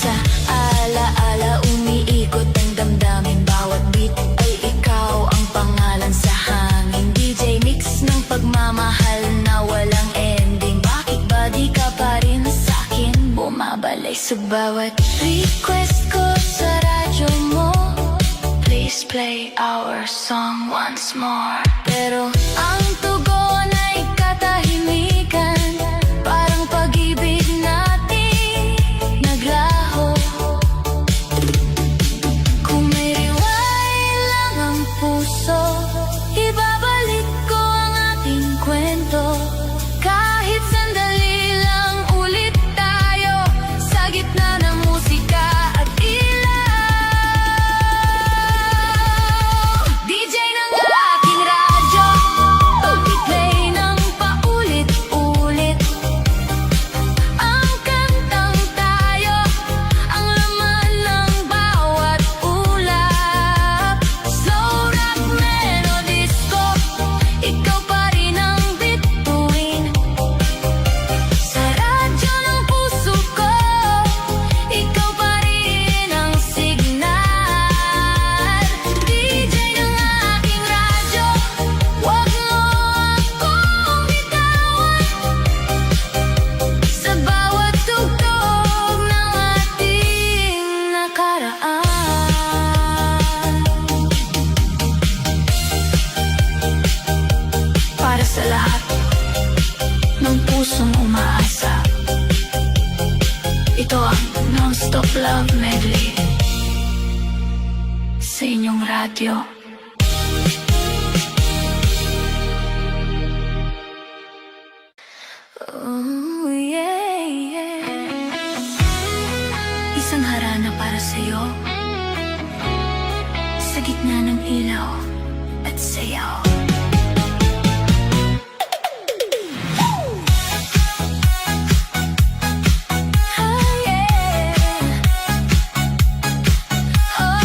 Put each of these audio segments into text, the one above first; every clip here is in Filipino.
sa alaala, umiikot ang damdamin. Bawat beat ay ikaw ang pangalan sa hangin. DJ mix ng pagmamahal na walang ending. Bakit ba di ka pa rin sa'kin bumabalik sa bawat request ko sa radyo mo? Please play our song once more. Pero ang tugon ay katahimikan, parang pag-ibig natin naglaho. Kung may rewind lang ang puso, ibabalik ko ang ating kwento. Kahit sandali lang ulit tayo sa gitna ng musika at ilaw. DJ ng aking radyo, pag-play ng paulit-ulit ang kantang tayo, ang laman ng bawat ulap. Slow rock, melodies ko, ikaw pa rin ang bituin. Sa radyo ng puso ko, ikaw pa rin ang signal. DJ ng aking radyo, wag mo akong bitawan sa bawat tugtog ng ating nakaraan. Para sa lahat ng pusong umaasa, ito ang Non-Stop Love Medley sa inyong radyo. Oh, yeah, yeah. Isang harana para sa'yo, sa gitna ng ilaw at sayaw. Ah, yeah. Oh,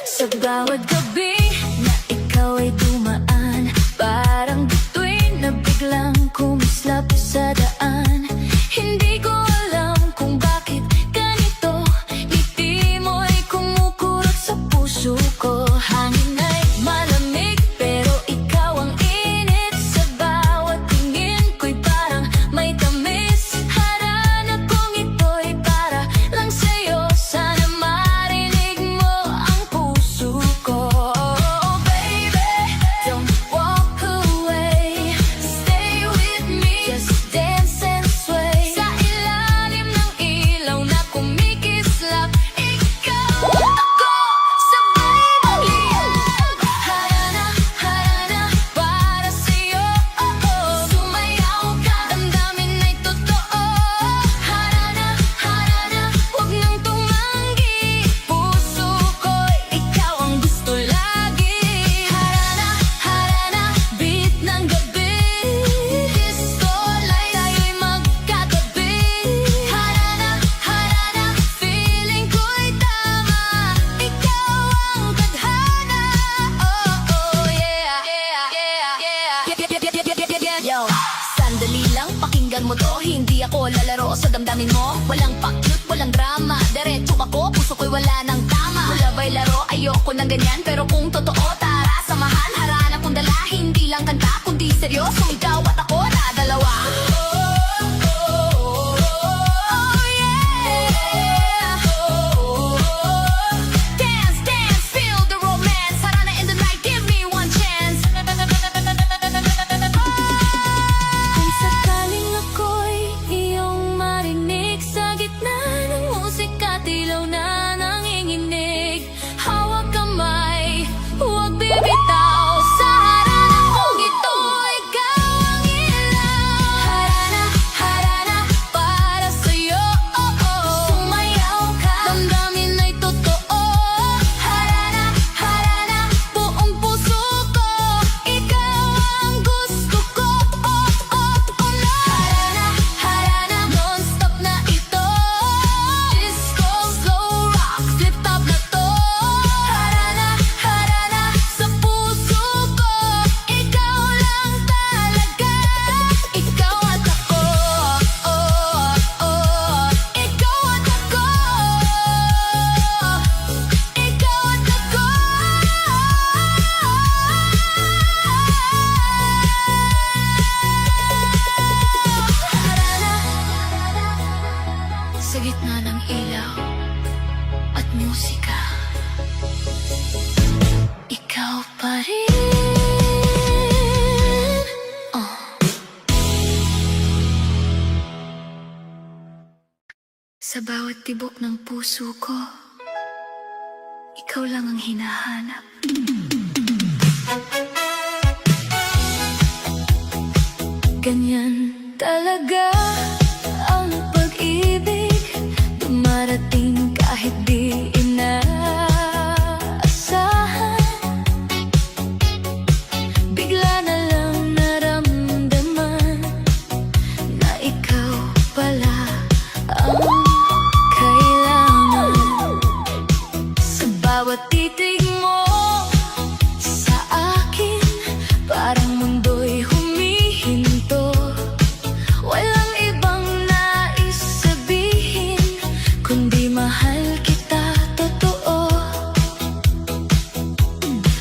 sa bawat gabi na ikaw ay dumaan, parang bituin na biglang kumislap sa daan. Hindi ko alam kung bakit ganito, ngiti mo'y kumukurot sa puso ko. Hangin ay malamig pero ikaw ang init, sa bawat tingin ko'y parang may tamis. Harana kong ito'y para lang sa'yo, sana marinig mo ang puso ko. Oh, baby, don't walk away, stay with me, just dance and sway. Sa ilalim ng ilaw na kumikislap, ikaw at ako sabay magliyab. Harana, harana para sa'yo, oh, oh. Sumayaw ka, damdamin ay totoo. Harana, harana, huwag nang tumanggi, puso ko'y ikaw ang gusto lagi. Harana, harana, beat ng gabi, disco light, tayo'y magkatabi. Harana, harana, feeling ko'y tama, ikaw ang tadhana. Oh, oh, yeah, yeah, yeah, yeah. Yo, sandali lang, pakinggan mo to, hindi ako lalaro sa damdamin mo. Walang pa-cute, walang drama, diretso ako, puso ko'y wala nang tama. Wala ba'y laro, ayoko ng ganyan, pero kung totoo, tara samahan. Harana kong dala, hindi lang kanta, kundi seryosong ikaw at ako na dalawa. Oh, yeah. Dance, dance, feel the romance. Harana in the night, give me one chance. Kung sakaling ako'y iyong marinig, sa gitna ng musika, tilaw na nanginginig. Hawak kamay, huwag bibitaw, sa harana kong ito, ikaw ang ilaw. Sa bawat tibok ng puso ko, ikaw lang ang hinahanap. Ganyan talaga ang pag-ibig, dumarating kahit di inaasahan. Bigla na lang naramdaman na ikaw pala ang kailangan. Sa bawat titig mo sa akin, parang mundo'y humihinto. Walang ibang nais sabihin, kundi mahal kita totoo.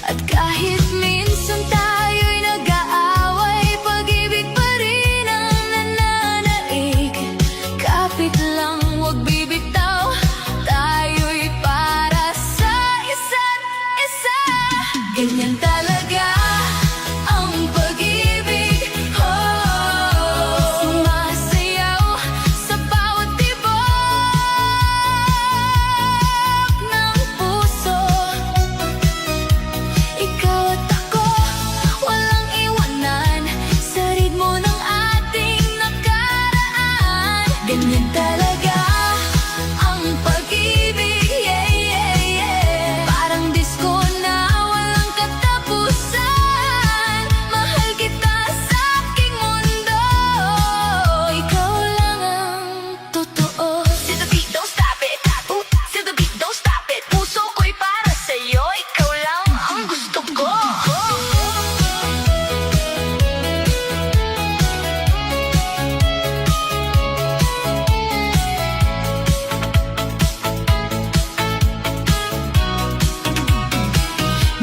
At kahit minsan tayo'y nag-aaway, pag-ibig pa rin ang nananaig. Kapit lang, huwag bibitaw, tayo'y para sa isa't isa. Ganyan talaga ang pag-ibig, oh, sumasayaw sa bawat tibok ng puso. Ikaw at ako, walang iwanan sa ritmo ng ating nakaraan. Ganyan talaga ang pag-ibig, yeah, yeah, yeah. Parang disco na walang katapusan. Mahal kita sa aking mundo, ikaw lang ang totoo. Till the beat, don't stop it. Till the beat, don't stop it. Puso ko'y para sa'yo, ikaw lang ang gusto ko.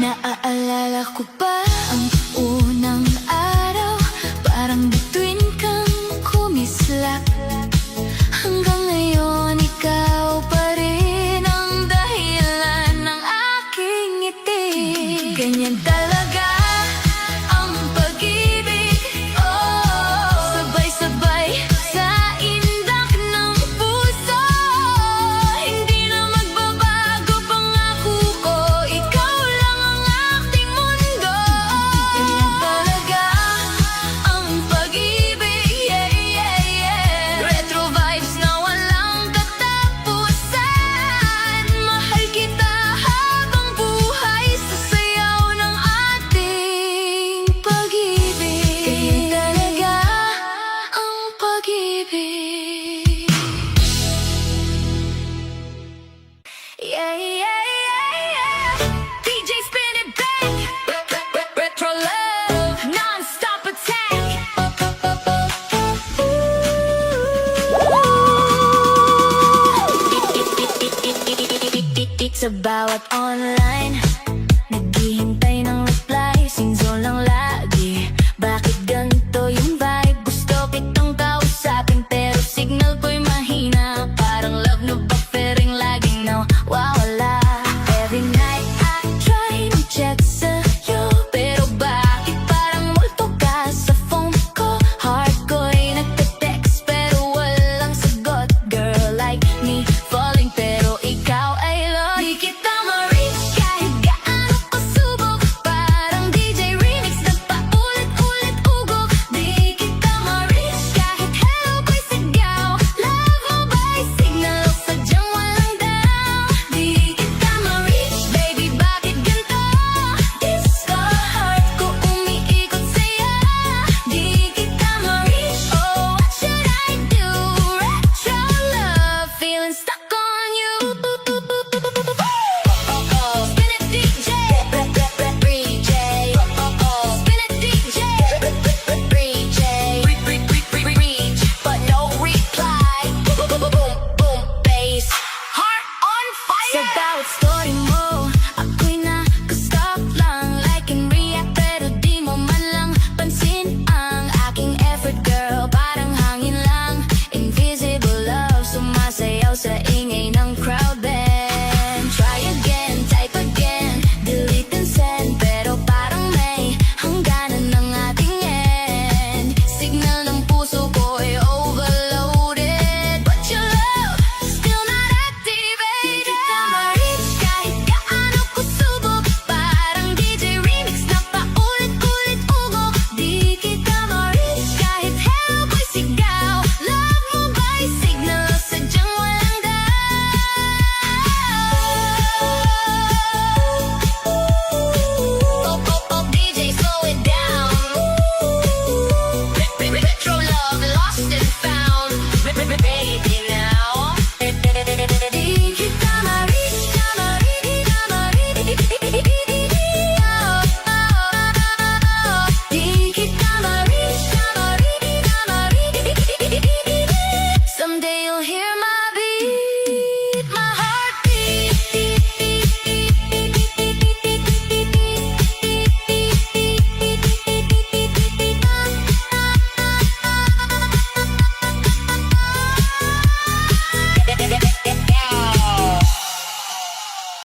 Naaalala ko pa ang unang araw, parang bituin kang kumislap. Hanggang ngayon, ikaw pa rin ang dahilan ng aking ngiti. Ganyan talaga ang pag-ibig, oh, sabay-sabay sa indak ng puso. Hindi na magbabago pangako ko, ikaw lang ang aking mundo. Ganyan talaga ang pag-ibig, yeah, yeah, yeah. Retro vibes na walang katapusan. Mahal kita habang buhay sa sayaw ng ating pag-ibig. Ganyan talaga ang pag-ibig. Yeah, yeah, yeah, yeah. DJ spin it back. Retro love, non-stop attack. Sa bawat online, naghihintay ng reply, sinzo lang lagi. Bakit ganito yung vibe? Gusto kitang kausapin pero signal ko'y mahina. Parang love no buffering, laging nawawala. Every night I try to check sa'yo, pero bakit parang multo ka sa phone ko? Heart ko'y nagte-text pero walang sagot. Girl like me, falling pero ikaw ay lost. Di kita ma-reach kahit gaano ko subok, parang DJ remix na paulit-ulit ugok. Di kita ma-reach kahit hello ko'y sigaw. Love mo ba'y signal o sadyang walang daw? Di kita ma-reach, baby, bakit ganito? Disco heart ko umiikot sa'yo. Di kita ma-reach, oh, what should I do? Retro love, feeling stuck on you. Spin it DJ, DJ. Spin it DJ, reach, but no reply. Boom, boom, bass, heart on fire. Sa bawat story mo, ako'y nakastop lang. Like and react pero di mo man lang pansin ang aking effort, girl. Parang hangin lang, invisible love, sumasayaw sa ingay ng crowd band. Try again, type again, delete and send, pero parang may hangganan ng ating end. Signal na